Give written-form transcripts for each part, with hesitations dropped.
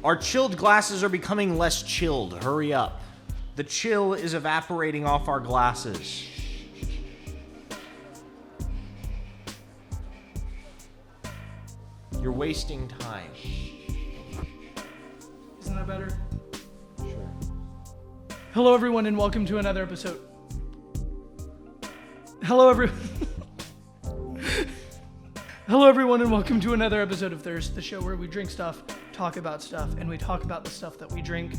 Our chilled glasses are becoming less chilled. Hurry up. The chill is evaporating off our glasses. You're wasting time. Isn't that better? Sure. Hello, everyone, and welcome to another episode. Hello, everyone, and welcome to another episode of Thirst, the show where we drink stuff, talk about stuff, and we talk about the stuff that we drink.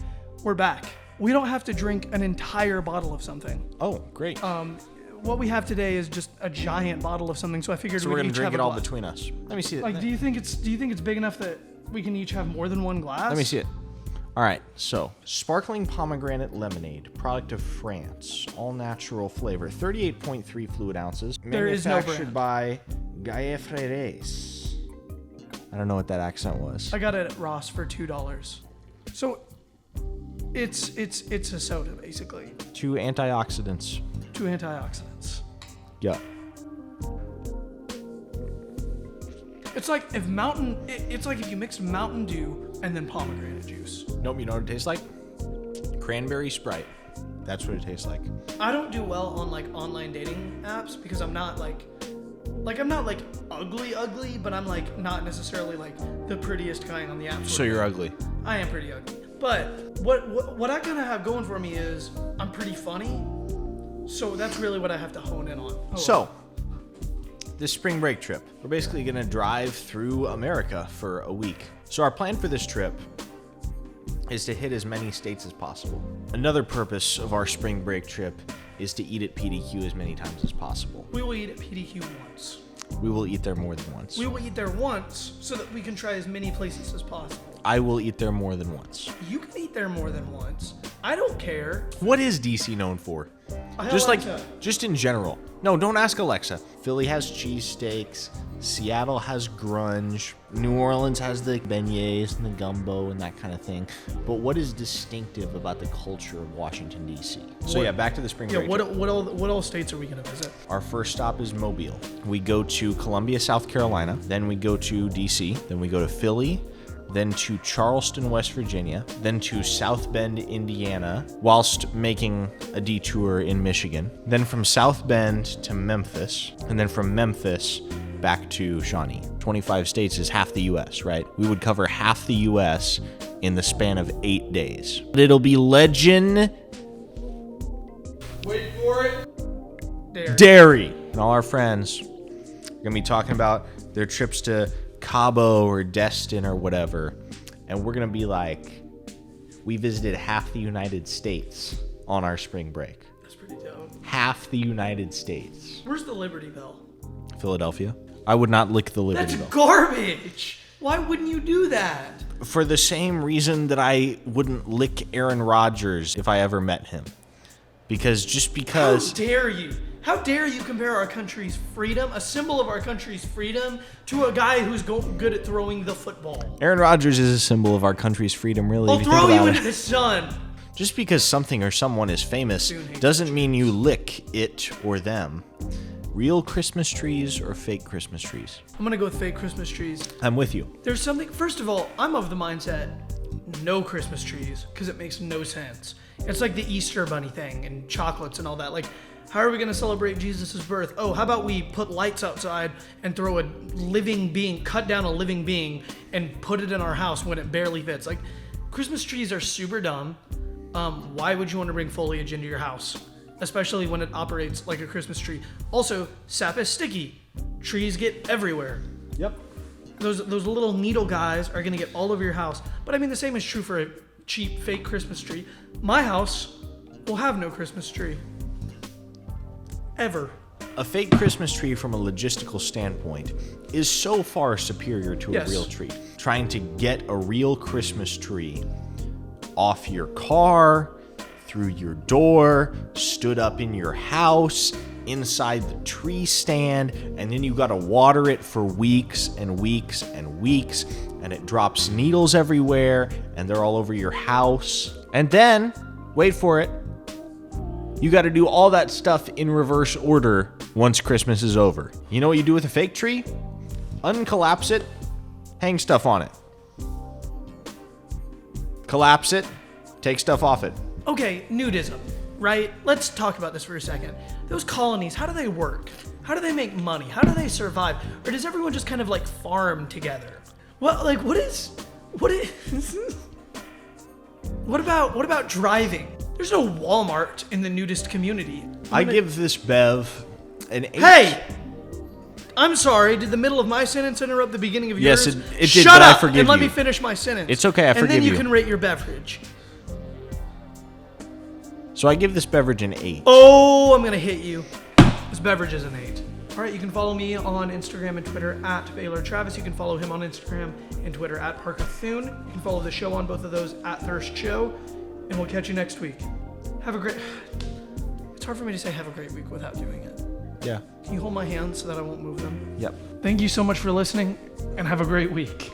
We're back. We don't have to drink an entire bottle of something. Oh, great. What we have today is just a giant bottle of something, so I figured we're we'd gonna each drink have it a all glass. between us. Let me see it. Like, do you think it's big enough that we can each have more than one glass? Let me see it. All right, so sparkling pomegranate lemonade, product of France, all natural flavor, 38.3 fluid ounces. There is no manufactured brand. by Gaille Frères. I don't know what that accent was. I got it at Ross for $2. So it's a soda basically. Two antioxidants. Two antioxidants. Yeah. It's like if you mixed Mountain Dew and then pomegranate juice. Nope, you know what it tastes like? Cranberry Sprite. That's what it tastes like. I don't do well on like online dating apps because I'm not like I'm not like ugly, but I'm like not necessarily like the prettiest guy on the app. So you're ugly. I am pretty ugly. But what I kind of have going for me is I'm pretty funny. So that's really what I have to hone in on. So, this spring break trip, we're basically going to drive through America for a week. So our plan for this trip is to hit as many states as possible. Another purpose of our spring break trip is to eat at PDQ as many times as possible. We will eat at PDQ once. We will eat there more than once. We will eat there once so that we can try as many places as possible. I will eat there more than once. You can eat there more than once. I don't care. What is DC known for? Alexa. Just in general. No, don't ask Alexa. Philly has cheesesteaks. Seattle has grunge. New Orleans has the beignets and the gumbo and that kind of thing. But what is distinctive about the culture of Washington, D.C.? So yeah, back to the spring break. What all states are we going to visit? Our first stop is Mobile. We go to Columbia, South Carolina. Then we go to D.C. Then we go to Philly. Then to Charleston, West Virginia, then to South Bend, Indiana, whilst making a detour in Michigan. Then from South Bend to Memphis, and then from Memphis back to Shawnee. 25 states is half the U.S., right? We would cover half the U.S. in the span of 8 days. But it'll be legend... Wait for it. Dairy. And all our friends are going to be talking about their trips to Cabo or Destin or whatever, and we're gonna be like, we visited half the United States on our spring break. That's pretty dope. Half the United States. Where's the Liberty Bell? Philadelphia. I would not lick the Liberty That's Bell. garbage. Why wouldn't you do that? For the same reason that I wouldn't lick Aaron Rodgers if I ever met him. Because How dare you? How dare you compare our country's freedom, a symbol of our country's freedom, to a guy who's good at throwing the football? Aaron Rodgers is a symbol of our country's freedom, really. I'll throw you into the sun. Just because something or someone is famous doesn't mean you lick it or them. Real Christmas trees or fake Christmas trees? I'm going to go with fake Christmas trees. I'm with you. There's something, first of all, I'm of the mindset, no Christmas trees, because it makes no sense. It's like the Easter bunny thing and chocolates and all that. Like, how are we going to celebrate Jesus' birth? Oh, how about we put lights outside and throw a living being, cut down a living being, and put it in our house when it barely fits? Like, Christmas trees are super dumb. Why would you want to bring foliage into your house? Especially when it operates like a Christmas tree. Also, sap is sticky. Trees get everywhere. Yep. Those little needle guys are going to get all over your house. But I mean, the same is true for a cheap fake Christmas tree. My house will have no Christmas tree. Ever. A fake Christmas tree from a logistical standpoint is so far superior to a real tree. Trying to get a real Christmas tree off your car, through your door, stood up in your house, inside the tree stand, and then you gotta water it for weeks and weeks and weeks, and it drops needles everywhere, and they're all over your house. And then, wait for it, you gotta do all that stuff in reverse order once Christmas is over. You know what you do with a fake tree? Uncollapse it, hang stuff on it. collapse it, take stuff off it. Okay, nudism, right? Let's talk about this for a second. Those colonies, how do they work? How do they make money? How do they survive? Or does everyone just kind of like farm together? What about driving? There's no Walmart in the nudist community. I give this bev an 8. Hey! I'm sorry, did the middle of my sentence interrupt the beginning of yours? Yes, it did, Shut but I up forgive and let you. me finish my sentence. It's okay, I forgive And then you you. can rate your beverage. So I give this beverage an 8. Oh, I'm going to hit you. This beverage is an 8. All right, you can follow me on Instagram and Twitter at Baylor Travis. You can follow him on Instagram and Twitter at Parker Thune. You can follow the show on both of those at Thirst Show. And we'll catch you next week. Have a great... It's hard for me to say have a great week without doing it. Yeah. Can you hold my hand so that I won't move them? Yep. Thank you so much for listening, and have a great week.